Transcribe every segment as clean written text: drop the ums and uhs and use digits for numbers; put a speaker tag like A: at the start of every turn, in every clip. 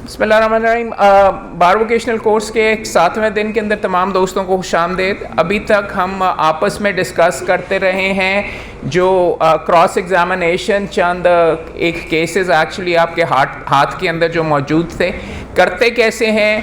A: बिस्मिल्लाहिर्रहमानिर्रहीम। बार vocational course के 7वें दिन के अंदर तमाम दोस्तों को खुशामदीद। अभी तक हम आपस में डिस्कस करते रहे हैं जो क्रॉस एग्जामिनेशन, चंद एक केसेस एक्चुअली आपके हाथ के अंदर जो मौजूद थे, करते कैसे हैं।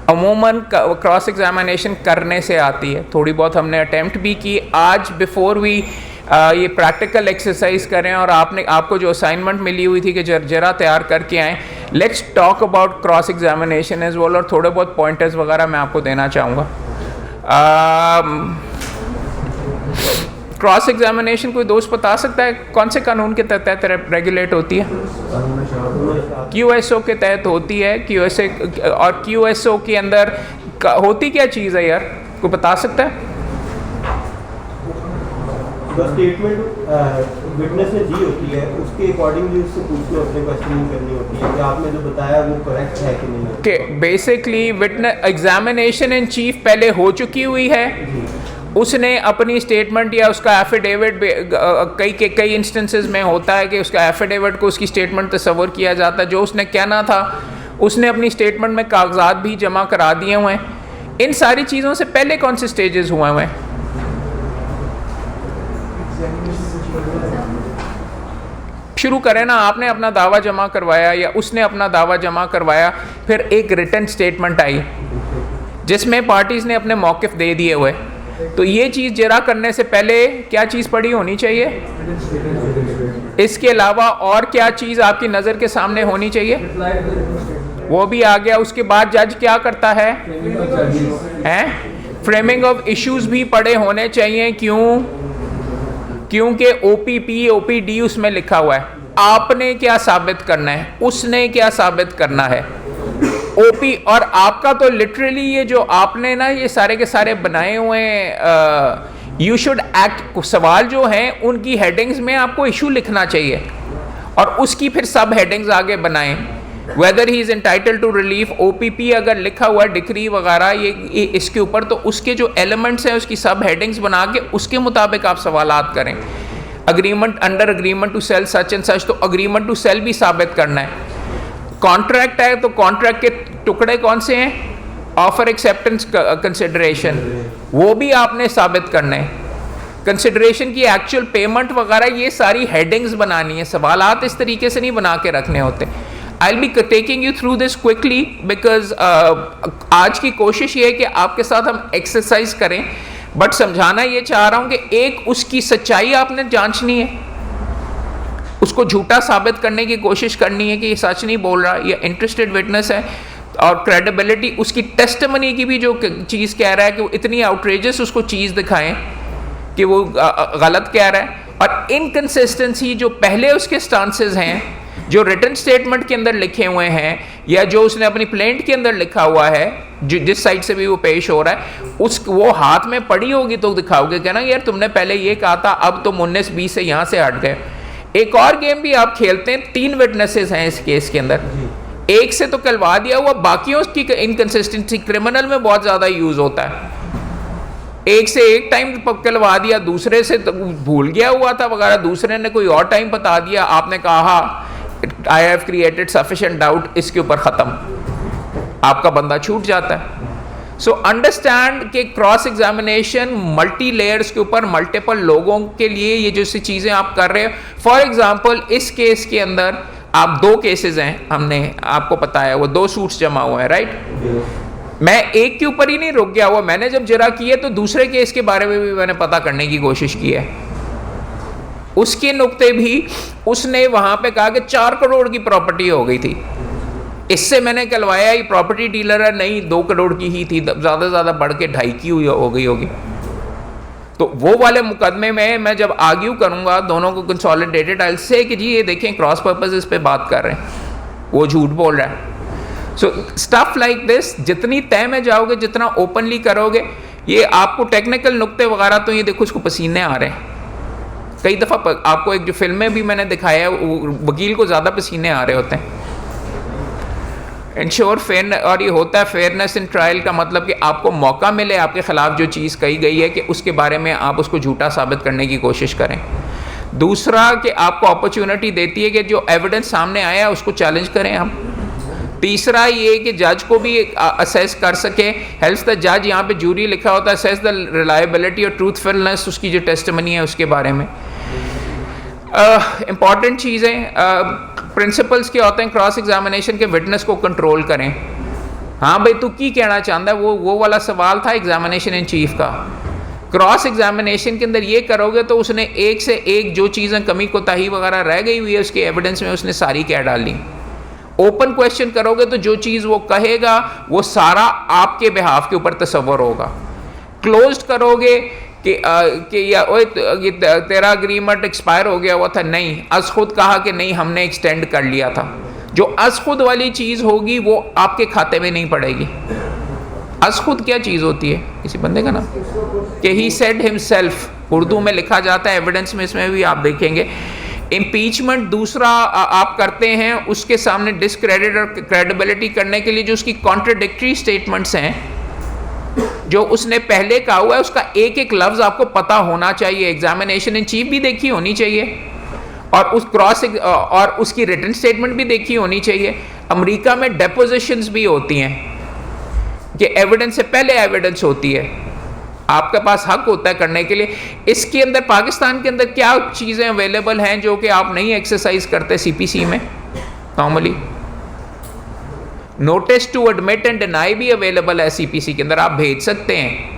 A: अमूमन क्रॉस एग्जामिनेशन करने से आती है, थोड़ी बहुत हमने अटेम्प्ट भी की। आज बिफोर वी ये प्रैक्टिकल एक्सरसाइज करें और आपको जो असाइनमेंट मिली हुई थी कि जरा तैयार करके आएँ, let's talk about cross examination as well, और थोड़े बहुत पॉइंटर्स वगैरह मैं आपको देना चाहूँगा। क्रॉस एग्जामिनेशन कोई दोस्त बता सकता है कौन से कानून के तहत रेगुलेट होती है? QSO के तहत होती है। QSO और QSO के अंदर होती क्या चीज़ है यार, कोई बता सकता है?
B: स्टेटमेंट विटनेस ने दी होती है, उसके अकॉर्डिंगली उससे पूछना, अपने क्वेश्चनिंग करनी होती है कि आपने जो बताया वो करेक्ट है कि नहीं है।
A: कि basically witness examination in chief पहले हो चुकी हुई है, उसने अपनी स्टेटमेंट या उसका एफिडेविट, कई इंस्टेंसेस में होता है कि उसका एफिडेविट को उसकी स्टेटमेंट तस्वर किया जाता है। जो उसने कहना था उसने अपनी स्टेटमेंट में कागजात भी जमा करा दिए हुए हैं। इन सारी चीज़ों से पहले कौन से स्टेजेस हुए हुए हैं? शुरू करें ना, आपने अपना दावा जमा करवाया या उसने अपना दावा जमा करवाया, फिर एक रिटन स्टेटमेंट आई जिसमें पार्टीज ने अपने मौक़िफ़ दे दिए हुए। तो ये चीज़ जरा करने से पहले क्या चीज़ पड़ी होनी चाहिए? इसके अलावा और क्या चीज़ आपकी नज़र के सामने होनी चाहिए? वो भी आ गया। उसके बाद जज क्या करता है? फ्रेमिंग ऑफ इश्यूज़ भी पड़े होने चाहिए। क्योंकि OPD उसमें लिखा हुआ है। आपने क्या साबित करना है, उसने क्या साबित करना है। OP और आपका तो लिटरली ये जो आपने ना ये सारे के सारे बनाए हुए यू शुड एक्ट, सवाल जो हैं उनकी हेडिंग्स में आपको इशू लिखना चाहिए और उसकी फिर सब हेडिंग्स आगे बनाएं। Whether he is entitled to relief, OPP अगर लिखा हुआ डिक्री वगैरह ये इसके ऊपर, तो उसके जो एलिमेंट्स हैं उसकी सब हेडिंग्स बना के उसके मुताबिक आप सवालात करें। Agreement, under agreement to sale such and such, तो अग्रीमेंट टू सेल भी साबित करना है। कॉन्ट्रैक्ट है तो कॉन्ट्रैक्ट के टुकड़े कौन से हैं? ऑफर, एक्सेप्टेंस, कंसिडरेशन, वो भी आपने साबित करना है। कंसिडरेशन की एक्चुअल पेमेंट वगैरह, ये सारी हेडिंग्स बनानी है। सवालात इस तरीके से नहीं बना के रखने होते। I'll be taking you through this quickly because आज की कोशिश ये है कि आपके साथ हम एक्सरसाइज करें, बट समझाना ये चाह रहा हूँ कि एक उसकी सच्चाई आपने जांचनी है, उसको झूठा साबित करने की कोशिश करनी है कि ये सच नहीं बोल रहा, ये इंटरेस्टेड विटनेस है। और क्रेडिबिलिटी, उसकी टेस्टिमनी की भी जो चीज़ कह रहा है कि वो इतनी आउटरेजस उसको चीज़ दिखाएं कि वो गलत कह रहा है। और इनकन्सिस्टेंसी जो पहले उसके स्टांसेस हैं, जो रिटन स्टेटमेंट के अंदर लिखे हुए हैं या जो उसने अपनी प्लेंट के अंदर लिखा हुआ है, जिस साइड से भी वो पेश हो रहा है, वो हाथ में पड़ी होगी तो दिखाओगे क्या ना, यार तुमने पहले ये कहा था, अब तुम 19-20 से यहाँ से हट गए। एक और गेम भी आप खेलते हैं, 3 विटनेसेस हैं इस केस के अंदर, एक से तो कलवा दिया हुआ, बाकियों की इनकन्सिस्टेंसी क्रिमिनल में बहुत ज़्यादा यूज़ होता है। एक से एक टाइम कलवा दिया, दूसरे से तो भूल गया हुआ था वगैरह, दूसरे ने कोई और टाइम बता दिया, आपने कहा I have created sufficient doubt, इसके ऊपर ख़त्म, आपका बंदा छूट जाता है। सो अंडरस्टैंड कि क्रॉस एग्जामिनेशन मल्टी लेयर्स के ऊपर मल्टीपल लोगों के लिए ये जैसी चीज़ें आप कर रहे हो। फॉर एग्जांपल इस केस के अंदर आप 2 केसेस हैं, हमने आपको बताया, वो 2 सूट्स जमा हुए हैं, राइट। मैं एक के ऊपर ही नहीं रुक गया हुआ, मैंने जब जरा किए तो दूसरे केस के बारे में भी मैंने पता करने की कोशिश की है। उसके नुक्ते भी उसने वहां पे कहा कि 4 करोड़ की प्रॉपर्टी हो गई थी, इससे मैंने कहलवाया ये प्रॉपर्टी डीलर है, नहीं 2 करोड़ की ही थी, ज़्यादा से ज़्यादा बढ़ के 2.5 की हो गई होगी। तो वो वाले मुकदमे में मैं जब आर्ग्यू करूंगा दोनों को कंसोलिडेटेड, आई विल से कि जी ये देखें क्रॉस पर्पसेस पे बात कर रहे हैं, वो झूठ बोल रहा है। सो स्टफ लाइक दिस, जितनी तय में जाओगे, जितना ओपनली करोगे, ये आपको टेक्निकल नुक्ते वगैरह, तो ये देखो उसको पसीने आ रहे हैं। कई दफ़ा आपको एक जो फिल्में भी मैंने दिखाया है, वकील को ज़्यादा पसीने आ रहे होते हैं। इंश्योर फेयर, और ये होता है फेयरनेस इन ट्रायल का मतलब कि आपको मौका मिले, आपके ख़िलाफ़ जो चीज़ कही गई है कि उसके बारे में आप उसको झूठा साबित करने की कोशिश करें। दूसरा कि आपको अपॉर्चुनिटी देती है कि जो एविडेंस सामने आया है उसको चैलेंज करें हम। तीसरा ये कि जज को भी असेस कर सके, हेल्प्स द जज, यहाँ पे जूरी लिखा होता है, असेस द रिलायबिलिटी और ट्रूथफुलनेस उसकी जो टेस्टिमनी है उसके बारे में। इंपॉर्टेंट चीज़ें प्रिंसिपल्स के होते हैं क्रॉस एग्जामिनेशन के, विटनेस को कंट्रोल करें। हाँ भाई तू की कहना चाहता है, वो वाला सवाल था एग्जामिनेशन इन चीफ का। क्रॉस एग्जामिनेशन के अंदर ये करोगे तो उसने एक से एक जो चीज़ें कमी कोताही वगैरह रह गई हुई है उसके एविडेंस में उसने सारी कह डाली। ओपन क्वेश्चन करोगे तो जो चीज़ वो कहेगा वो सारा आपके बिहाफ के ऊपर तस्वर होगा। क्लोज्ड करोगे कि या तेरा अग्रीमेंट एक्सपायर हो गया हुआ था, नहीं, अस खुद कहा कि नहीं हमने एक्सटेंड कर लिया था। जो अस खुद वाली चीज़ होगी वो आपके खाते में नहीं पड़ेगी। अस खुद क्या चीज़ होती है, किसी बंदे का नाम कि ही सेड हिमसेल्फ, उर्दू में लिखा जाता है, एविडेंस में इसमें भी आप देखेंगे। इम्पीचमेंट दूसरा आप करते हैं उसके सामने डिसक्रेडिट और क्रेडिबिलिटी करने के लिए जो उसकी कॉन्ट्रडिक्टरी स्टेटमेंट्स हैं, जो उसने पहले कहा हुआ है उसका एक एक लफ्ज़ आपको पता होना चाहिए। एग्जामिनेशन इन चीफ भी देखी होनी चाहिए और उस और उसकी रिटन स्टेटमेंट भी देखी होनी चाहिए। अमेरिका में डेपोजिशंस भी होती हैं कि एविडेंस से पहले एविडेंस होती है, आपके पास हक होता है करने के लिए। इसके अंदर पाकिस्तान के अंदर क्या चीज़ें अवेलेबल हैं जो कि आप नहीं एक्सरसाइज करते सीपीसी में normally? Notice to admit and deny भी अवेलेबल है सीपीसी के अंदर, आप भेज सकते हैं।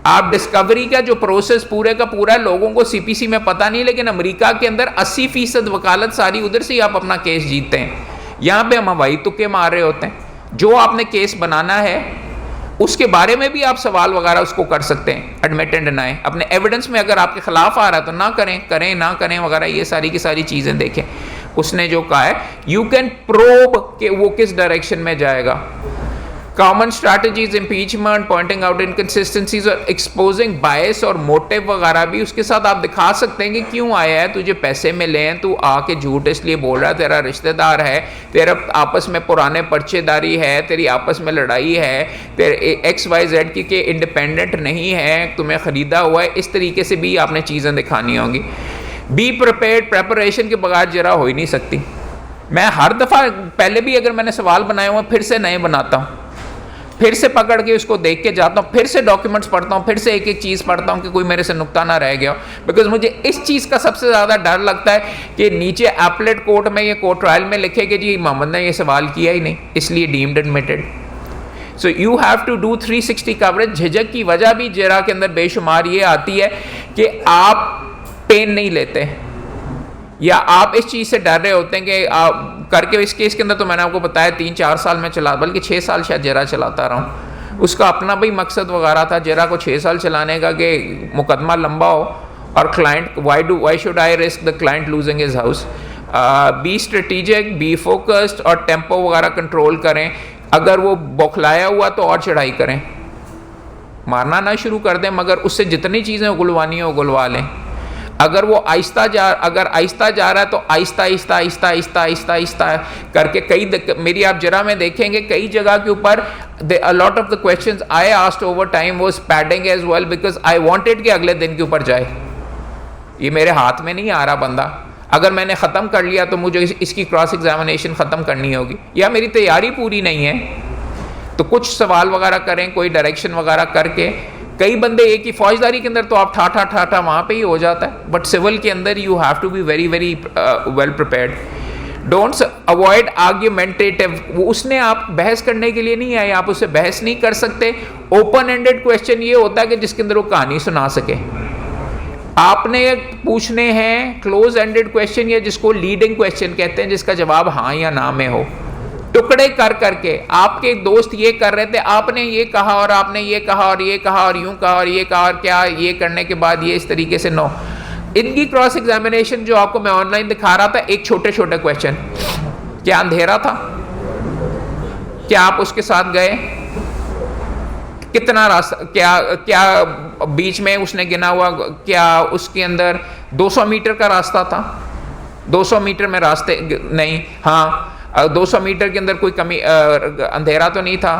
A: आप डिस्कवरी का जो प्रोसेस पूरे का पूरा लोगों को सीपीसी में पता नहीं, लेकिन अमेरिका के अंदर 80% वकालत सारी उधर से ही आप अपना केस जीतते हैं। यहाँ पे हम हवाई तुक्के मार रहे होते हैं। जो आपने केस बनाना है उसके बारे में भी आप सवाल वगैरह उसको कर सकते हैं, एडमिट एंड डिनाई। अपने एविडेंस में अगर आपके खिलाफ आ रहा है तो ना करें, करें ना करें वगैरह, ये सारी की सारी चीज़ें देखें। उसने जो कहा है यू कैन प्रोब कि वो किस डायरेक्शन में जाएगा। Common strategies impeachment, pointing out inconsistencies और एक्सपोजिंग बायस और मोटिव वगैरह भी उसके साथ आप दिखा सकते हैं कि क्यों आया है, तुझे पैसे मिले हैं, तू आके झूठ इसलिए बोल रहा है, तेरा रिश्तेदार है, तेरा आपस में पुराने पर्चेदारी है, तेरी आपस में लड़ाई है, तेरे XYZ की के इंडिपेंडेंट नहीं है, तुम्हें ख़रीदा हुआ है। इस तरीके से भी आपने चीज़ें दिखानी होंगी। बी प्रिपेयर्ड, प्रेपरेशन के बगैर जरा हो ही नहीं सकती। मैं हर दफ़ा पहले भी अगर मैंने सवाल बनाए हुए फिर से नए बनाता हूँ, फिर से पकड़ के उसको देख के जाता हूँ, फिर से डॉक्यूमेंट्स पढ़ता हूँ, फिर से एक एक चीज़ पढ़ता हूँ कि कोई मेरे से नुक्ता ना रह गया हो। बिकॉज मुझे इस चीज़ का सबसे ज़्यादा डर लगता है कि नीचे एपलेट कोर्ट में या कोर्ट ट्रायल में लिखे कि जी मोहम्मद ने ये सवाल किया ही नहीं इसलिए deemed admitted. So you have to do 360 coverage. झिझक की वजह भी जरा के अंदर बेशुमार ये आती है कि आप पेन नहीं लेते या आप इस चीज़ से डर रहे होते हैं कि आप करके। इस केस के अंदर तो मैंने आपको बताया 3-4 साल में चला, बल्कि 6 साल शायद जरा चलाता रहा हूँ। उसका अपना भी मकसद वगैरह था जरा को 6 साल चलाने का कि मुकदमा लंबा हो और client why should I risk the client losing his house. Be strategic, be focused और टेम्पो वगैरह कंट्रोल करें। अगर वो बौखलाया हुआ तो और चढ़ाई करें, मारना ना शुरू कर दें, मगर उससे जितनी चीज़ें उगलवानी है उगलवा लें। अगर वो आहिस्ता जा रहा है तो आहिस्ता आहिस्ता आहिस्ता आहिस्ता आहिस्ता आहिस्ता करके मेरी आप जरा में देखेंगे कई जगह के ऊपर a lot of the questions I asked over time was padding as well because I wanted कि अगले दिन के ऊपर जाए। ये मेरे हाथ में नहीं आ रहा बंदा, अगर मैंने ख़त्म कर लिया तो मुझे इसकी क्रॉस एग्जामिनेशन ख़त्म करनी होगी या मेरी तैयारी पूरी नहीं है। तो कुछ सवाल वगैरह करें, कोई डायरेक्शन वगैरह करके। कई बंदे एक ही फौजदारी के अंदर तो आप ठाठा वहाँ पे ही हो जाता है, बट सिविल के अंदर you have to be very very well prepared. Don't avoid argumentative, उसने आप बहस करने के लिए नहीं आए, आप उससे बहस नहीं कर सकते। ओपन एंडेड क्वेश्चन ये होता है कि जिसके अंदर वो कहानी सुना सके। आपने पूछने हैं क्लोज एंडेड क्वेश्चन या जिसको लीडिंग क्वेश्चन कहते हैं, जिसका जवाब हाँ या ना में हो। टुकड़े कर करके आपके दोस्त ये कर रहे थे, आपने ये कहा और आपने ये कहा और ये कहा और यूं कहा और ये कहा और क्या ये करने के बाद ये इस तरीके से। नो, इनकी क्रॉस एग्जामिनेशन जो आपको मैं ऑनलाइन दिखा रहा था, एक छोटे छोटे क्वेश्चन, क्या अंधेरा था, क्या आप उसके साथ गए, कितना रास्ता, क्या बीच में उसने गिना हुआ, क्या उसके अंदर 200 मीटर का रास्ता था, 200 मीटर में रास्ते नहीं, हाँ 200 मीटर के अंदर कोई कमी अंधेरा तो नहीं था,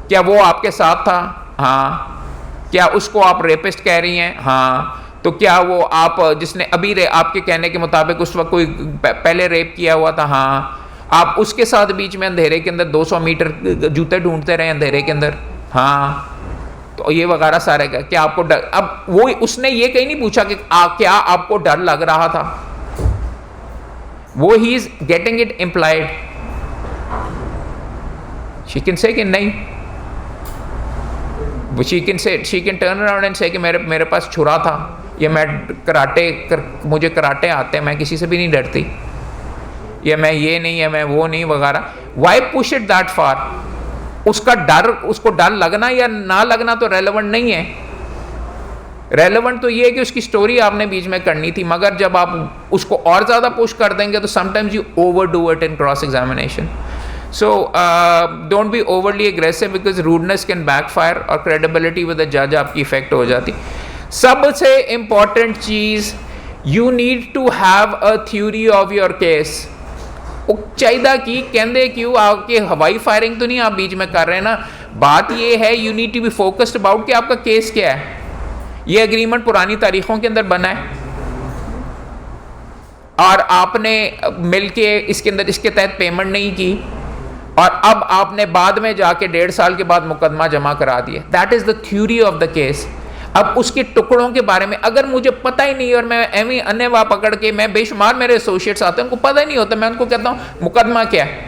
A: क्या वो आपके साथ था, हाँ, क्या उसको आप रेपिस्ट कह रही हैं, हाँ, तो क्या वो आप जिसने अभी आपके कहने के मुताबिक उस वक्त कोई पहले रेप किया हुआ था, हाँ, आप उसके साथ बीच में अंधेरे के अंदर 200 मीटर जूते ढूंढते रहे अंधेरे के अंदर, हाँ, तो ये वगैरह सारे का क्या आपको डर, अब वो उसने ये कहीं नहीं पूछा कि क्या आपको डर लग रहा था, वो he is getting it implied, she can say कि नहीं, she can turn around and से कि मेरे पास छुरा था, या मैं मुझे कराटे आते हैं, मैं किसी से भी नहीं डरती, या मैं ये नहीं, या मैं वो नहीं वगैरह। Why push it that far? उसका डर, उसको डर लगना या ना लगना तो रेलेवेंट नहीं है। रेलेवेंट तो ये है कि उसकी स्टोरी आपने बीच में करनी थी, मगर जब आप उसको और ज़्यादा पुश कर देंगे तो sometimes you over do it in cross examination. So don't be overly aggressive because rudeness can backfire और क्रेडिबिलिटी विद द जज आपकी इफेक्ट हो जाती। सबसे इंपॉर्टेंट चीज़, you need to have a theory of your case. चाहिए कि कहते क्यों आपके हवाई फायरिंग तो नहीं आप बीच में कर रहे हैं ना, बात ये है you need to be focused about कि आपका केस क्या है। ये एग्रीमेंट पुरानी तारीखों के अंदर बना है और आपने मिलके इसके अंदर इसके तहत पेमेंट नहीं की, और अब आपने बाद में जाके 1.5 साल के बाद मुकदमा जमा करा दिया। That is the theory of the case. अब उसके टुकड़ों के बारे में अगर मुझे पता ही नहीं और मैं एवं अन्यवा पकड़ के, मैं बेशुमार मेरे एसोसिएट्स आते हैं उनको पता ही नहीं होता, मैं उनको कहता हूँ मुकदमा क्या है,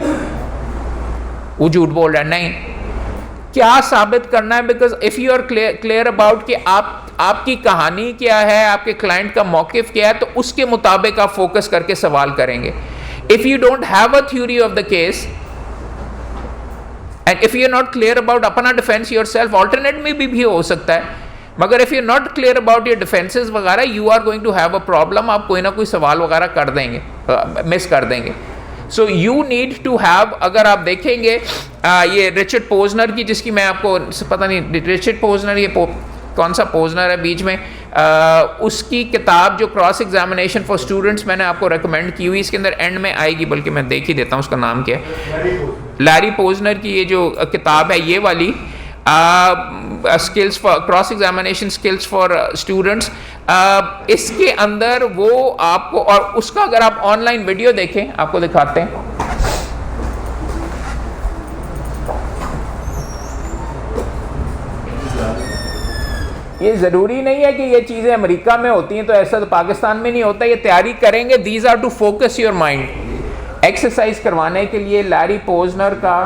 A: वो झूठ बोल रहा है, नहीं, क्या साबित करना है, because if you are clear about कि आपकी कहानी क्या है, आपके क्लाइंट का मौकिफ क्या है, तो उसके मुताबिक आप फोकस करके सवाल करेंगे। If you don't have a theory of the case and if you are not clear about अपना डिफेंस योरसेल्फ, ऑल्टरनेट में भी हो सकता है, मगर if you not clear about your defences वगैरह, you are going to have a problem. आप कोई ना कोई सवाल वगैरह कर देंगे, मिस कर देंगे। So you need to have, अगर आप देखेंगे ये रिचर्ड पोजनर की, जिसकी मैं आपको पता नहीं रिचर्ड पोजनर ये कौन सा पोजनर है बीच में, उसकी किताब जो क्रॉस एग्जामिनेशन फॉर स्टूडेंट्स मैंने आपको रेकमेंड की हुई, इसके अंदर एंड में आएगी, बल्कि मैं देख ही देता हूँ उसका नाम क्या है, लैरी पोजनर की ये जो किताब है ये वाली, skills for cross examination skills for students, इसके अंदर वो आपको, और उसका अगर आप ऑनलाइन वीडियो देखें, आपको दिखाते हैं, ये ज़रूरी नहीं है कि ये चीज़ें अमेरिका में होती हैं तो ऐसा तो पाकिस्तान में नहीं होता। ये तैयारी करेंगे, these are to focus your mind, exercise करवाने के लिए। लैरी पोजनर का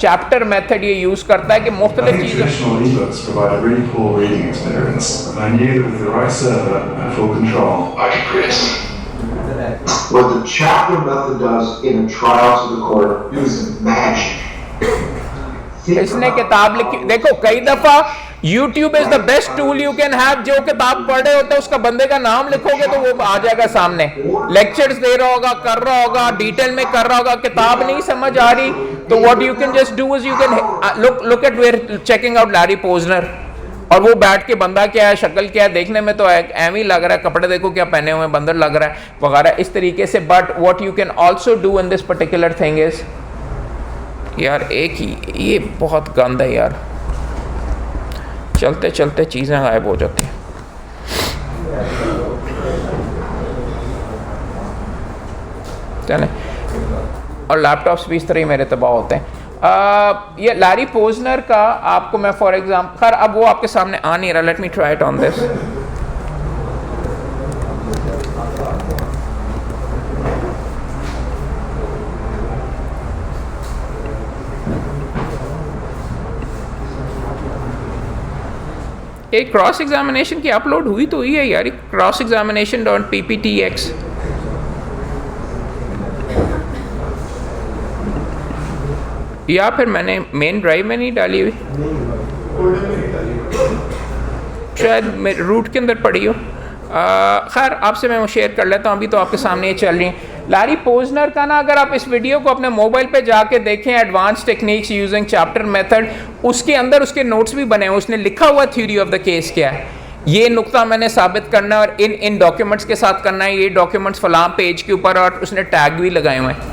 A: चैप्टर मेथड ये यूज करता है कि मुख्तलिफ चीज़ें।
C: What the chapter method does in a trial to the court is magic.
A: इसने किताब लिखी, देखो कई दफा YouTube is the best tool you can have। जो किताब पढ़ रहे होता है उसका बंदे का नाम लिखोगे तो वो आ जाएगा सामने, लेक्चर्स दे रहा होगा, कर रहा होगा, डिटेल में कर रहा होगा, किताब नहीं समझ आ रही तो what you can just do is you can look at where checking out Larry Posner, और वो बैठ के बंदा क्या है, शक्ल क्या है, देखने में तो एम ही लग रहा है, कपड़े देखो क्या पहने हुए, बंदर लग रहा है वगैरह इस तरीके से। But what you can also do in this particular thing is, यार एक ही ये बहुत गंद है यार, चलते चलते चीज़ें गायब हो जाती हैं। चलें, और लैपटॉप्स भी इस तरह ही मेरे तबाह होते हैं। ये लैरी पोजनर का आपको मैं फॉर एग्जाम्पल, खैर अब वो आपके सामने आ नहीं रहा, let me try it on this. एक क्रॉस एग्जामिनेशन की अपलोड हुई तो हुई है यार, क्रॉस एग्जामिनेशन .pptx, या फिर मैंने मेन ड्राइव में नहीं डाली हुई, शायद रूट के अंदर पड़ी हो। खैर आपसे मैं वो शेयर कर लेता हूँ, अभी तो आपके सामने ये चल रही है। लैरी पोजनर का ना, अगर आप इस वीडियो को अपने मोबाइल पे जाके देखें, advance techniques using chapter method, उसके अंदर उसके नोट्स भी बने हुए, उसने लिखा हुआ थ्योरी ऑफ द केस क्या है, ये नुक्ता मैंने साबित करना है और इन डॉक्यूमेंट्स के साथ करना है, ये डॉक्यूमेंट्स फलां पेज के ऊपर, और उसने टैग भी लगाए हुए हैं।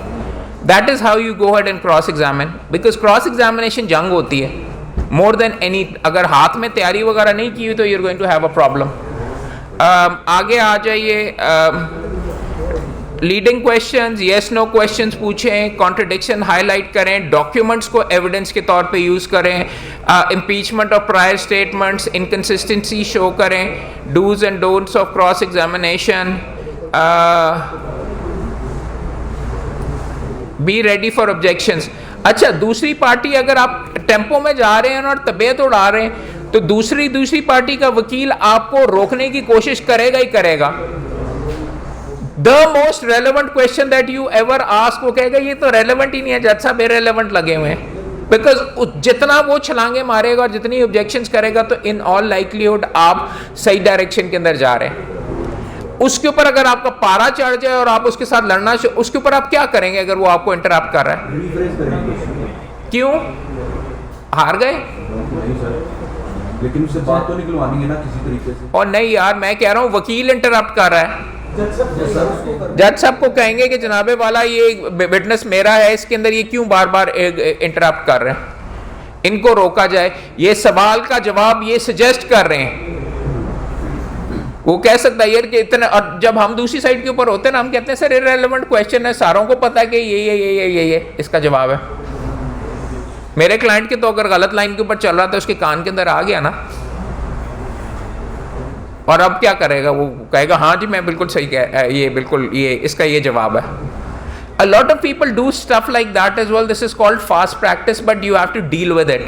A: That is how you go head and cross examine, because cross examination जंग होती है, मोर देन एनी। अगर हाथ में तैयारी वगैरह नहीं की हुई तो you are going to have a problem. आगे आ जाइए। Leading questions, yes no questions पूछें, कॉन्ट्रडिक्शन हाईलाइट करें, डॉक्यूमेंट्स को एविडेंस के तौर पे यूज़ करें, impeachment of prior statements, inconsistency show करें, do's and don'ts of cross examination, be ready for objections. अच्छा, दूसरी पार्टी अगर आप टेम्पो में जा रहे हैं और तबीयत उड़ा रहे हैं तो दूसरी पार्टी का वकील आपको रोकने की कोशिश करेगा ही करेगा। The most relevant question that you ever ask, वो कहेगा ये तो रेलेवेंट ही नहीं है, जज साहब इरेलेवेंट लगे हुए हैं। बिकॉज जितना वो छलांगे मारेगा और जितनी ऑब्जेक्शंस करेगा तो इन ऑल लाइकलीहुड आप सही डायरेक्शन के अंदर जा रहे हैं। उसके ऊपर अगर आपका पारा चढ़ जाए और आप उसके साथ लड़ना, उसके ऊपर आप क्या करेंगे अगर वो आपको इंटरप्ट कर रहा है? क्यों हार गए?
D: लेकिन उससे बात तो निकलवानी है ना किसी तरीके से।
A: और नहीं यार, मैं कह रहा हूं वकील इंटरप्ट कर रहा है, जज साहब को कहेंगे कि जनाबे वाला ये विटनेस मेरा है, इसके अंदर ये क्यों बार बार इंटरप्ट कर रहे हैं, इनको रोका जाए। ये सवाल का जवाब ये सजेस्ट कर रहे हैं। वो कह सकता है यार कि इतना, और जब हम दूसरी साइड के ऊपर होते हैं ना, हम कहते हैं सर इररिलेवेंट क्वेश्चन है, सारों को पता है कि ये इसका जवाब है। मेरे क्लाइंट के तो अगर गलत लाइन के ऊपर चल रहा था, उसके कान के अंदर आ गया ना, और अब क्या करेगा? वो कहेगा हाँ जी मैं बिल्कुल सही कह, ये बिल्कुल ये इसका ये जवाब है। A lot of people do stuff like that as well. This is called fast practice, but you have to deal with it.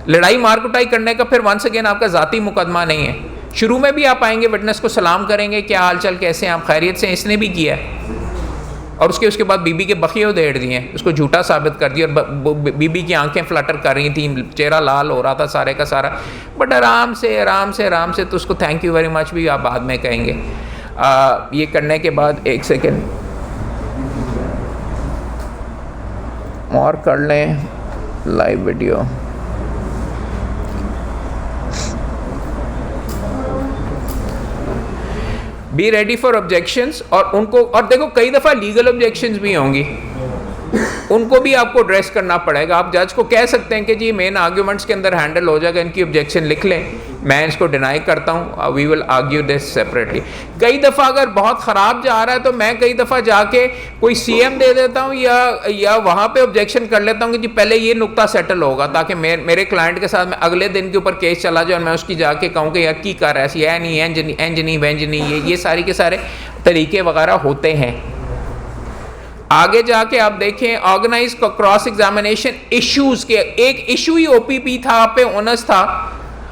A: लड़ाई मार कुटाई करने का फिर वंस अगेन आपका जाती मुकदमा नहीं है। शुरू में भी आप आएंगे, विटनेस को सलाम करेंगे, क्या हाल चाल, कैसे हैं आप, खैरियत से? इसने भी किया है और उसके बाद बीबी के बखिए उधेड़ दिए, उसको झूठा साबित कर दिया, और बीबी की आंखें फ्लटर कर रही थी, चेहरा लाल हो रहा था सारे का सारा। बट आराम से तो उसको थैंक यू वेरी मच भी आप बाद में कहेंगे। ये करने के बाद एक सेकेंड और कर लें live video. B ready for objections, और उनको, और देखो कई दफ़ा लीगल ऑब्जेक्शंस भी होंगी, उनको भी आपको एड्रेस करना पड़ेगा। आप जज को कह सकते हैं कि जी मेन आर्ग्यूमेंट्स के अंदर हैंडल हो जाएगा, इनकी ऑब्जेक्शन लिख लें, मैं इसको डिनाई करता हूँ, we will argue this separately. कई दफ़ा अगर बहुत ख़राब जा रहा है तो मैं कई दफ़ा जाके कोई सीएम दे देता हूँ या वहाँ पे ऑब्जेक्शन कर लेता हूँ कि जी पहले ये नुक्ता सेटल होगा, ताकि मेरे क्लाइंट के साथ में अगले दिन के ऊपर केस चला जाए और मैं उसकी जाके कहूँ कि यार की कर रहा है, यह नहीं एंज नहीं वेंज नहीं, ये सारी के सारे तरीके वगैरह होते हैं। आगे जाके आप देखें ऑर्गेनाइज क्रॉस एग्जामिनेशन इश्यूज के, एक इशू ही ओपीपी था, आप पे ओनस था,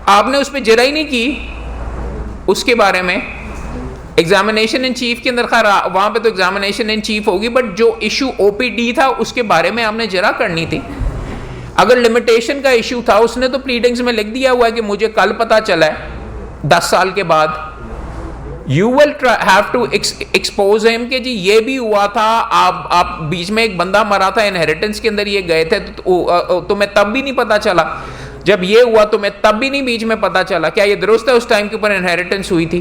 A: आपने उस पर जरा ही नहीं की उसके बारे में। एग्जामिनेशन इन चीफ के अंदर खैर वहाँ पे तो एग्जामिनेशन इन चीफ होगी, बट जो इशू ओपीडी था उसके बारे में आपने जरा करनी थी। अगर लिमिटेशन का इशू था, उसने तो प्लीडिंग्स में लिख दिया हुआ है कि मुझे कल पता चला है 10 साल के बाद। You will have to expose him कि जी ये भी हुआ था, आप बीच में एक बंदा मरा था इनहेरिटेंस के अंदर, ये गए थे तो तुम्हें तब भी नहीं पता चला, जब ये हुआ तुम्हें तब भी नहीं बीच में पता चला। क्या ये दुरुस्त है उस टाइम के ऊपर इनहेरिटेंस हुई थी?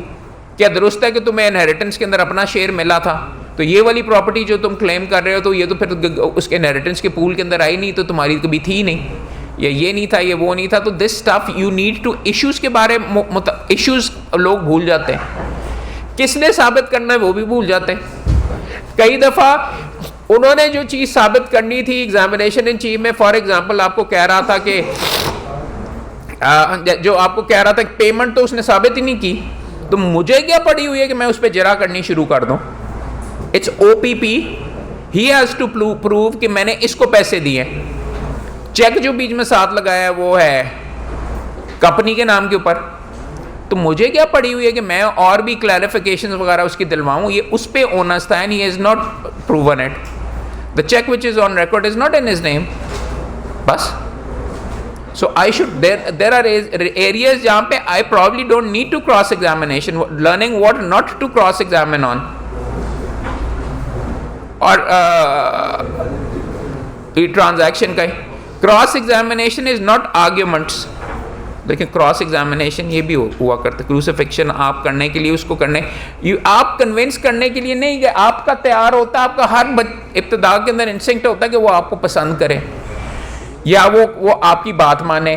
A: क्या दुरुस्त है कि तुम्हें इनहेरिटेंस के अंदर अपना शेयर मिला था? तो ये वाली प्रॉपर्टी जो तुम क्लेम कर रहे हो तो ये तो फिर उसके इनहेरिटेंस के पूल के अंदर आई नहीं, तो तुम्हारी कभी थी नहीं, या ये नहीं था, ये वो नहीं था। तो this stuff you need to, issues के बारे में इश्यूज लोग भूल जाते हैं, किसने साबित करना है वो भी भूल जाते हैं। कई दफ़ा उन्होंने जो चीज़ साबित करनी थी एग्जामिनेशन इन चीफ में, फॉर एग्जांपल आपको कह रहा था कि जो आपको कह रहा था कि पेमेंट तो उसने साबित ही नहीं की, तो मुझे क्या पड़ी हुई है कि मैं उस पर जरा करनी शुरू कर दूं? It's OPP, he has to prove कि मैंने इसको पैसे दिए। चेक जो बीच में साथ लगाया है वो है कंपनी के नाम के ऊपर, तो मुझे क्या पड़ी हुई है कि मैं और भी क्लैरिफिकेशन वगैरह उसकी दिलवाऊं? ये उस पे ओनस था, and he is not proven it. The cheque which is on record is not in his name, बस। So I should, there are areas जहां पे I probably don't need to cross examination, learning what not to cross examine on. और transaction का cross examination is not arguments. लेकिन cross examination ये भी हुआ करता, क्रूसिफिक्शन आप करने के लिए, उसको करने, आप कन्विंस करने के लिए नहीं, आपका तैयार होता है, आपका हर इब्तिदा के अंदर इंस्टिंक्ट होता है कि वो आपको पसंद करे या वो आपकी बात माने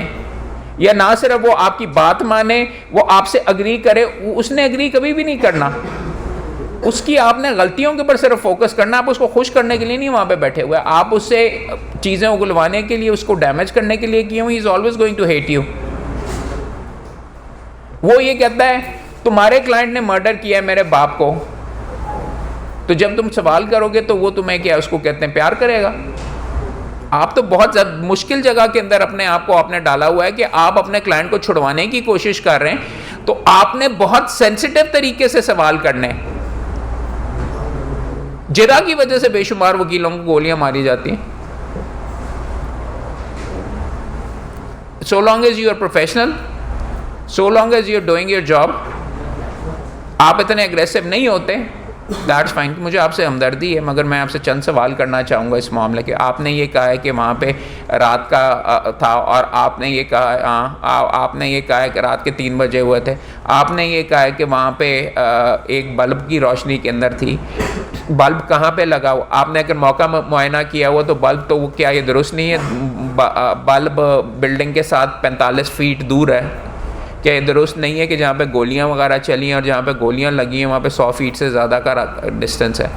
A: या ना सिर्फ वो आपकी बात माने, वो आपसे अग्री करे, उसने अग्री कभी भी नहीं करना। उसकी आपने गलतियों के ऊपर सिर्फ फोकस करना, आप उसको खुश करने के लिए नहीं वहाँ पे बैठे हुए, आप उससे चीज़ें उगलवाने के लिए, उसको डैमेज करने के लिए किए हुए। He is always going to hate you. वो ये कहता है तुम्हारे क्लाइंट ने मर्डर किया है मेरे बाप को, तो जब तुम सवाल करोगे तो वो तुम्हें क्या उसको कहते हैं प्यार करेगा। आप तो बहुत मुश्किल जगह के अंदर अपने आप को आपने डाला हुआ है कि आप अपने क्लाइंट को छुड़वाने की कोशिश कर रहे हैं, तो आपने बहुत सेंसिटिव तरीके से सवाल करने हैं। जिरा की वजह से बेशुमार वकीलों को गोलियां मारी जाती हैं। So long as you are professional, so long as you are doing your job, आप इतने एग्रेसिव नहीं होते, दैट्स फाइन। मुझे आपसे हमदर्दी है, मगर मैं आपसे चंद सवाल करना चाहूँगा इस मामले के। आपने ये कहा है कि वहाँ पे रात का था, और आपने ये कहा आपने ये कहा है कि रात के 3 बजे हुए थे। आपने ये कहा है कि वहाँ पे एक बल्ब की रोशनी के अंदर थी। बल्ब कहाँ पे लगा हुआ? आपने अगर मौका मुआयना किया हुआ तो बल्ब तो वो क्या ये दुरुस्त नहीं है? बल्ब बिल्डिंग के साथ 45 फीट दूर है, क्या ये दुरुस्त नहीं है कि जहाँ पे गोलियाँ वगैरह चली हैं और जहाँ पे गोलियाँ लगी हैं वहाँ पे 100 फीट से ज़्यादा का डिस्टेंस है?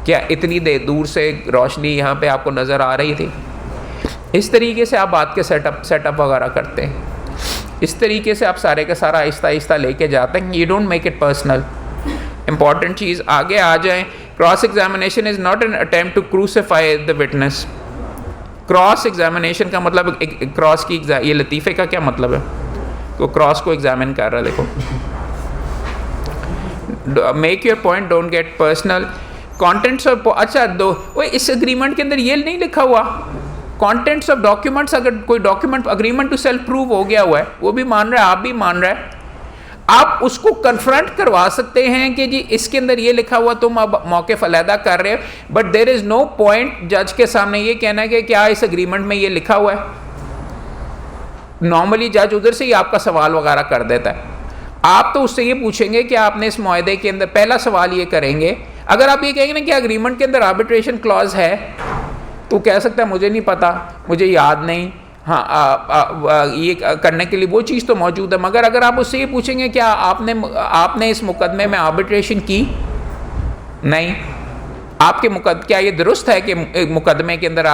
A: क्या इतनी देर दूर से रोशनी यहाँ पे आपको नज़र आ रही थी? इस तरीके से आप बात के सेटअप वगैरह करते हैं, इस तरीके से आप सारे का सारा आहिस्ता आहिस्ता लेके जाते हैं। You don't make it personal. Important चीज़ आगे आ जाए, cross examination is not an attempt to crucify the witness. Cross examination का मतलब क्रॉस की ये लतीफ़े का क्या मतलब है? तो क्रॉस को एग्जामिन कर रहा है। देखो, make your point, don't get personal. Contents of, अच्छा दो वो इस एग्रीमेंट के अंदर ये नहीं लिखा हुआ कॉन्टेंट्स ऑफ डॉक्यूमेंट्स। अगर कोई document agreement to sell prove हो गया हुआ है, वो भी मान रहा है, आप भी मान रहा है, आप उसको कन्फ्रंट करवा सकते हैं कि जी इसके अंदर ये लिखा हुआ, तुम अब मौके फलैदा कर रहे हो, but there is no point जज के सामने ये कहना कि क्या इस एग्रीमेंट में ये लिखा हुआ है। नॉर्मली जज उधर से ही आपका सवाल वगैरह कर देता है। आप तो उससे ये पूछेंगे कि आपने इस मुआहदे के अंदर, पहला सवाल ये करेंगे, अगर आप ये कहेंगे ना कि एग्रीमेंट के अंदर आर्बिट्रेशन क्लॉज है, तो कह सकता है मुझे नहीं पता, मुझे याद नहीं, हाँ ये करने के लिए वो चीज़ तो मौजूद है। मगर अगर आप उससे ये पूछेंगे क्या आपने इस मुकदमे में आर्बिट्रेशन की? नहीं। आपके क्या ये दुरुस्त है कि मुकदमे के अंदर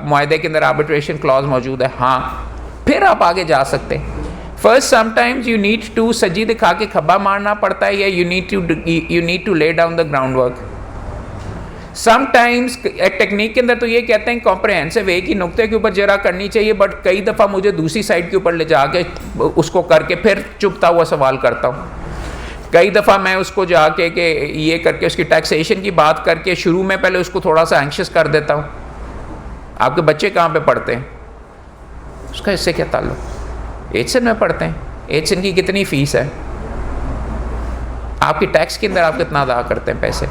A: मुआहदे के अंदर आर्बिट्रेशन क्लॉज मौजूद है? हाँ, फिर आप आगे जा सकते हैं। First sometimes you need to सजी दिखा के खब्बा मारना पड़ता है, या you need to lay down the ground work. Sometimes technique के अंदर तो ये कहते हैं कॉम्प्रहेंसिव एक ही नुक्ते के ऊपर जरा करनी चाहिए, बट कई दफ़ा मुझे दूसरी साइड के ऊपर ले जाके उसको करके फिर चुपता हुआ सवाल करता हूँ। कई दफ़ा मैं उसको जाके कि ये करके उसकी टैक्सेशन की बात करके शुरू में पहले उसको थोड़ा सा एंक्शस कर देता हूँ। आपके बच्चे कहाँ पे पढ़ते हैं? उसका इससे क्या ताल्लुक? एचसन में पढ़ते हैं। एचसन की कितनी फ़ीस है? आपकी टैक्स के अंदर आप कितना अदा करते हैं पैसे?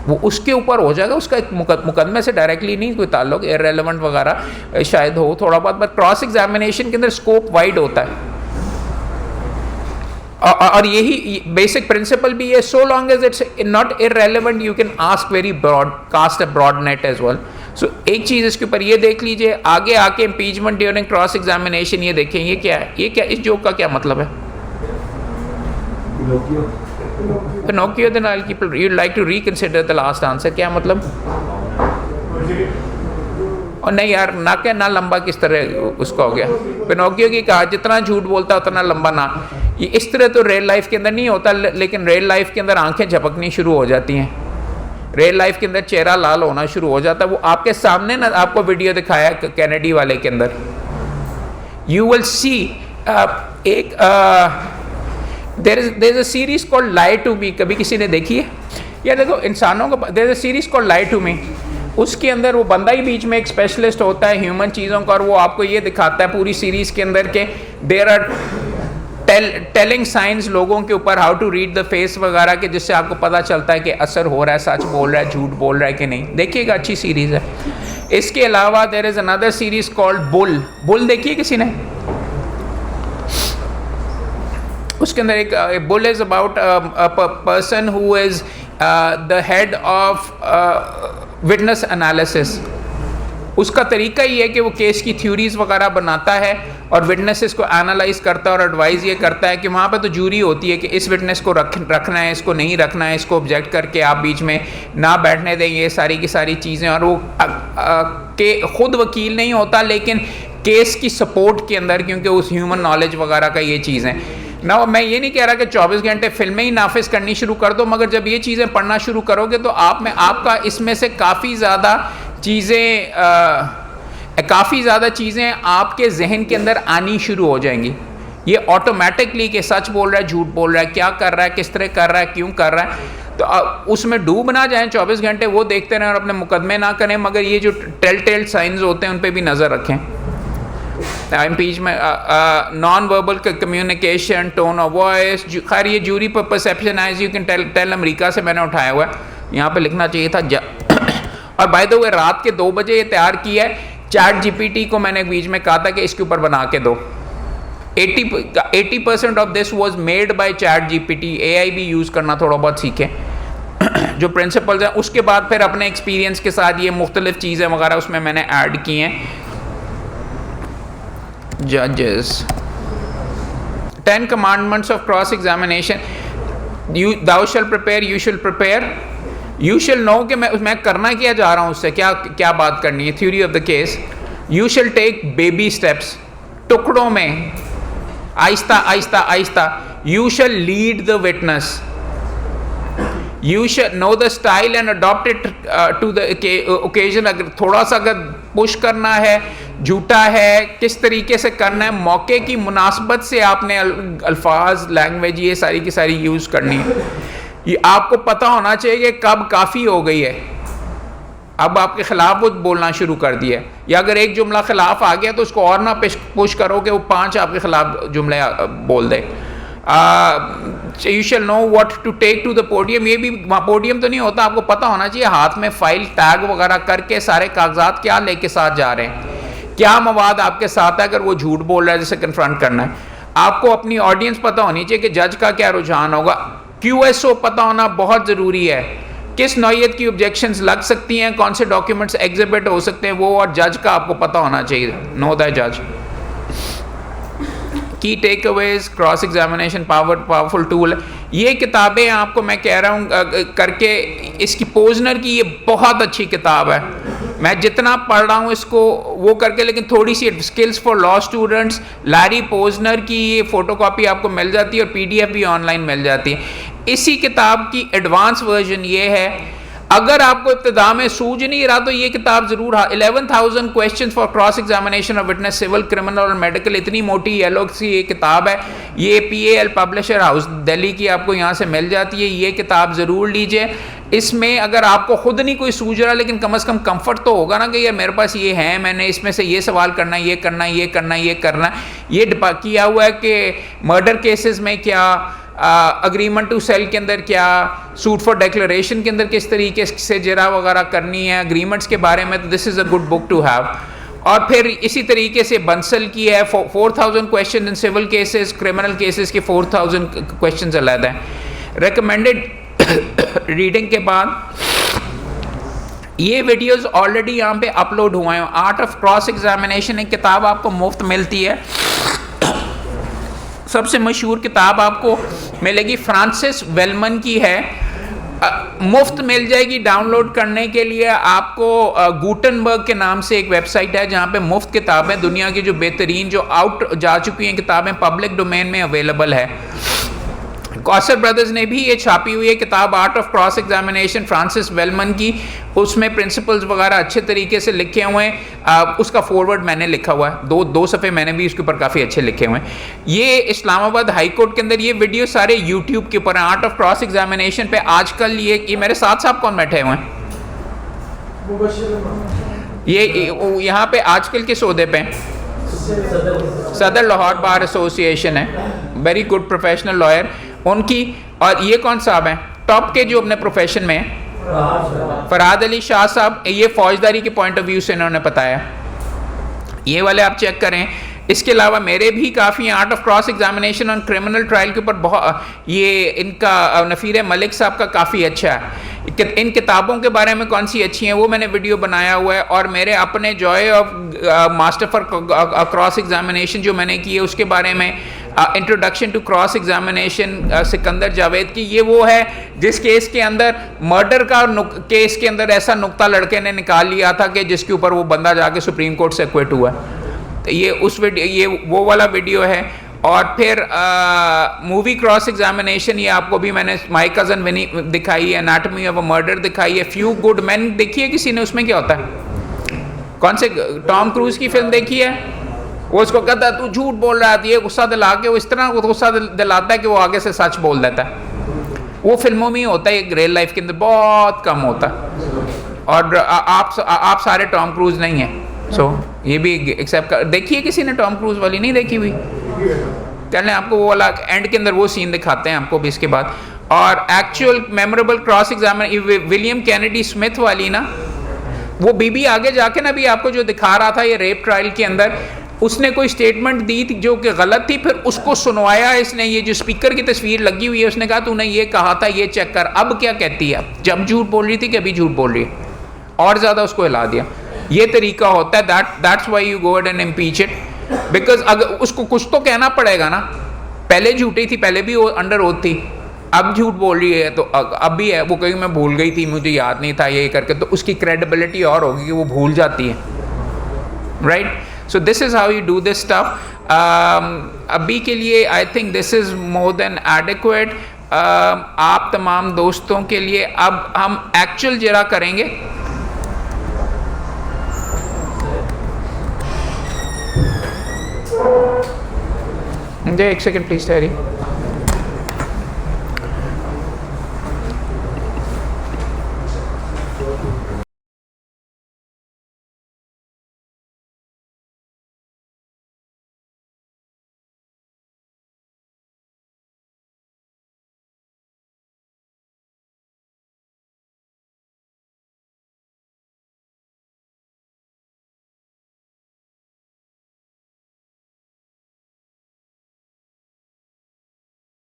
A: वो उसके ऊपर हो जाएगा, उसका एक मुकदमे से डायरेक्टली नहीं कोई ताल्लुक, इररेलेवेंट वगैरह शायद हो थोड़ा बहुत, बट क्रॉस एग्जामिनेशन के अंदर स्कोप वाइड होता है। और यही बेसिक प्रिंसिपल भी है, so long as it's not irrelevant you can ask very broad, cast a broad net as well. So एक चीज़ इसके ऊपर ये देख लीजिए, आगे आके इम्पीचमेंट ड्यूरिंग क्रॉस एग्जामिनेशन ये देखें, ये क्या है, ये क्या, इस जोक का क्या मतलब है? Pinocchio, then I'll keep. You'd like to reconsider the last answer. क्या मतलब? और नहीं यार, नाक है ना लंबा किस तरह उसका हो गया। पिनोकियो की कहा जितना झूठ बोलता उतना लंबा ना। ये इस तरह तो रियल लाइफ के अंदर नहीं होता, लेकिन रियल लाइफ के अंदर आंखें झपकनी शुरू हो जाती हैं, रियल लाइफ के अंदर चेहरा लाल होना शुरू हो जाता है। वो आपके सामने ना आपको वीडियो दिखाया कैनेडी वाले के अंदर, यू विल सी एक there is a series called lie to me. कभी किसी ने देखी है? या देखो इंसानों को, there is a series called lie to me. उसके अंदर वो बंदा ही बीच में एक स्पेशलिस्ट होता है ह्यूमन चीज़ों का, और वो आपको ये दिखाता है पूरी सीरीज़ के अंदर के देयर आर टेलिंग साइंस लोगों के ऊपर, how to read the face वगैरह के, जिससे आपको पता चलता है कि असर हो रहा है, सच बोल रहा है, झूठ बोल रहा है कि नहीं। देखिएगा, अच्छी सीरीज़ है। इसके अलावा there is another series called bull. Bull देखिए किसी ने? उसके अंदर एक bull is about a person who is the head of witness analysis. उसका तरीका ये है कि वो केस की थ्योरीज वगैरह बनाता है और विटनेसेस को एनालाइज करता है और एडवाइस ये करता है कि वहाँ पे तो जूरी होती है कि इस विटनेस को रखना है, इसको नहीं रखना है, इसको ऑब्जेक्ट करके आप बीच में ना बैठने दें, ये सारी की सारी चीज़ें। और वो के खुद वकील नहीं होता लेकिन केस की सपोर्ट के अंदर, क्योंकि उस ह्यूमन नॉलेज वगैरह का ये चीज़ें ना। मैं ये नहीं कह रहा कि 24 घंटे फिल्में ही नाफिज करनी शुरू कर दो, मगर जब ये चीज़ें पढ़ना शुरू करोगे तो आपका इसमें से काफ़ी ज़्यादा चीज़ें आपके जहन के अंदर आनी शुरू हो जाएंगी। ये ऑटोमेटिकली कि सच बोल रहा है, झूठ बोल रहा है, क्या कर रहा है, किस तरह कर रहा है, क्यों कर रहा है, तो उसमें डूब ना जाएं 24 घंटे, वो देखते रहें और अपने मुकदमे ना करें। मगर ये जो टेल साइंस होते हैं उन पर भी नज़र रखें। Impeachment, non verbal communication, tone of voice, खैर ये जूरी पर perception as you can tell America से मैंने उठाया हुआ है, यहाँ पे लिखना चाहिए था। और बाय द वे रात के 2 बजे ये तैयार किया है। चैट जीपीटी को मैंने बीच में कहा था कि इसके ऊपर बना के दो। 80% of this was made by chat GPT. AI भी यूज़ करना थोड़ा बहुत सीखें जो प्रिंसिपल्स हैं। उसके बाद फिर अपने एक्सपीरियंस के साथ ये मुख्तलिफ चीज़ें वगैरह उसमें मैंने ऐड की हैं। Judges, 10 commandments of cross examination. Thou shall prepare, you shall prepare, you shall know कि मैं करना क्या जा रहा हूँ, उससे क्या बात करनी है, theory of the case. You shall take baby steps, टुकड़ों में, Aahista Aahista Aahista. You shall lead the witness. You shall know the style and adopt it to the occasion. अगर थोड़ा सा अगर पुश करना है, झूठा है, किस तरीके से करना है, मौके की मुनासबत से आपने अल्फाज, लैंग्वेज, ये सारी की सारी यूज़ करनी है। ये आपको पता होना चाहिए कि कब काफ़ी हो गई है, अब आपके ख़िलाफ़ वो बोलना शुरू कर दिया है, या अगर एक जुमला ख़िलाफ़ आ गया तो उसको और ना पुश करो कि वो 5 आपके ख़िलाफ़ जुमले बोल दे। You shall know what to take to the podium. ये भी पोडियम तो नहीं होता, आपको पता होना चाहिए हाथ में फ़ाइल टैग वगैरह करके सारे कागजात क्या लेके साथ जा रहे हैं, क्या मवाद आपके साथ है, अगर वो झूठ बोल रहा है जिसे कन्फ्रंट करना है। आपको अपनी ऑडियंस पता होनी चाहिए कि जज का क्या रुझान होगा। QSO पता होना बहुत ज़रूरी है, किस नौइयत की ऑब्जेक्शंस लग सकती हैं, कौन से डॉक्यूमेंट्स एग्जिबिट हो सकते हैं, वो और जज का आपको पता होना चाहिए। नो द जज। Key takeaways, cross examination powerful tool. ये किताबें आपको मैं कह रहा हूँ करके, इसकी पोजनर की ये बहुत अच्छी किताब है, मैं जितना पढ़ रहा हूँ इसको वो करके, लेकिन थोड़ी सी skills for law students, Larry Posner की ये फ़ोटोकॉपी आपको मिल जाती है और PDF भी ऑनलाइन मिल जाती है। इसी किताब की एडवांस वर्जन ये है, अगर आपको इब्तिदा में सूझ नहीं रहा तो ये किताब ज़रूर 11,000 question for cross examination of witness, civil, criminal और मेडिकल। इतनी मोटी येलो सी ये किताब है, ये PAL पब्लिशर हाउस दिल्ली की आपको यहाँ से मिल जाती है। ये किताब ज़रूर लीजिए। इसमें अगर आपको खुद नहीं कोई सूझ रहा, लेकिन कम से कम कंफर्ट तो होगा ना कि यार मेरे पास ये है, मैंने इसमें से ये सवाल करना है, ये करना है, ये करना है, ये करना है। ये किया हुआ है कि मर्डर केसेस में क्या, अग्रीमेंट टू सेल के अंदर क्या, सूट फॉर डिक्लेरेशन के अंदर किस तरीके से जरा वगैरह करनी है, अग्रीमेंट्स के बारे में, तो this is a good book to have. और फिर इसी तरीके से बंसल की है 4,000 question in civil cases, criminal cases के 4,000 क्वेश्चन अलग हैं। रिकमेंडेड रीडिंग के बाद ये वीडियोस ऑलरेडी यहाँ पे अपलोड हुए हैं। आर्ट ऑफ क्रॉस एग्जामिनेशन एक किताब आपको मुफ्त मिलती है, सबसे मशहूर किताब आपको मिलेगी, फ्रांसिस वेलमन की है, मुफ्त मिल जाएगी डाउनलोड करने के लिए आपको। गुटनबर्ग के नाम से एक वेबसाइट है जहाँ पे मुफ्त किताबें, दुनिया की जो बेहतरीन जो आउट जा चुकी हैं किताबें पब्लिक डोमेन में अवेलेबल है। कॉसर ब्रदर्स ने भी ये छापी हुई है किताब, art of cross examination, Francis Wellman की। उसमें प्रिंसिपल्स वगैरह अच्छे तरीके से लिखे हुए हैं। उसका फॉरवर्ड मैंने लिखा हुआ है, दो सफ़े मैंने भी उसके ऊपर काफ़ी अच्छे लिखे हुए हैं। ये इस्लामाबाद हाई कोर्ट के अंदर ये वीडियो सारे यूट्यूब के ऊपर हैं, आर्ट ऑफ क्रॉस एग्जामिनेशन पे। आजकल ये मेरे साथ साहब कौन बैठे हुए हैं, ये यहाँ पे आजकल के सौदे पे सदर लाहौर बार एसोसिएशन है, वेरी गुड प्रोफेशनल लॉयर उनकी। और ये कौन साहब हैं टॉप के जो अपने प्रोफेशन में, फरहाद अली शाह साहब, ये फौजदारी के पॉइंट ऑफ व्यू से इन्होंने बताया, ये वाले आप चेक करें। इसके अलावा मेरे भी काफ़ी आर्ट ऑफ क्रॉस एग्जामिनेशन और क्रिमिनल ट्रायल के ऊपर बहुत, ये इनका नफ़ीर मलिक साहब का काफ़ी अच्छा है। इन किताबों के बारे में कौन सी अच्छी हैं वो मैंने वीडियो बनाया हुआ है, और मेरे अपने joy of master for cross examination जो मैंने की है उसके बारे में, introduction to cross examination Sikandar Javed की, ये वो है जिस केस के अंदर मर्डर का केस के अंदर ऐसा नुक्ता लड़के ने निकाल लिया था कि जिसके ऊपर वो बंदा जाके सुप्रीम कोर्ट से एक्विट हुआ। तो ये उस वीडियो, ये वो वाला वीडियो है। और फिर मूवी क्रॉस एग्जामिनेशन, ये आपको भी मैंने माय कज़न विनी दिखाई है, एनाटमी ऑफ अ मर्डर दिखाई है, फ्यू गुड मैन देखी है किसी ने? उसमें क्या होता है, कौन से टॉम क्रूज की फिल्म देखी है? वो उसको कहता है तू झूठ बोल रहा है, ये गुस्सा दिला के वो इस तरह गुस्सा दिलाता है कि वो आगे से सच बोल देता है। वो फिल्मों में ही होता है, रियल लाइफ के अंदर बहुत कम होता है। और आप सारे टॉम क्रूज नहीं हैं, सो ये भी एक्सेप्ट कर। देखिए किसी ने टॉम क्रूज वाली? नहीं देखी हुई? कह लें आपको वो वाला एंड के अंदर वो सीन दिखाते हैं आपको भी इसके बाद। और actual memorable cross examination William Kennedy Smith वाली ना, वो बीबी आगे जाके ना भी आपको जो दिखा रहा था ये रेप ट्रायल के अंदर, उसने कोई स्टेटमेंट दी थी जो कि गलत थी, फिर उसको सुनवाया इसने। ये जो स्पीकर की तस्वीर लगी हुई है, उसने कहा तूने ये कहा था, ये चेक कर, अब क्या कहती है, जब झूठ बोल रही थी कि अभी झूठ बोल रही है, और ज़्यादा उसको हिला दिया। ये तरीका होता है, that's why you go ahead and impeach it, because अगर उसको कुछ तो कहना पड़ेगा ना। पहले झूठी थी, पहले भी वो अंडर ओथ थी, अब झूठ बोल रही है तो अब भी है। वो कहीं मैं भूल गई थी, मुझे याद नहीं था ये करके, तो उसकी क्रेडिबिलिटी और होगी कि वो भूल जाती है, right? So this is how you do this stuff. अभी के लिए I think this is more than adequate आप तमाम दोस्तों के लिए। अब हम एक्चुअल जरा करेंगे। मुझे एक सेकेंड प्लीज ठहरिए।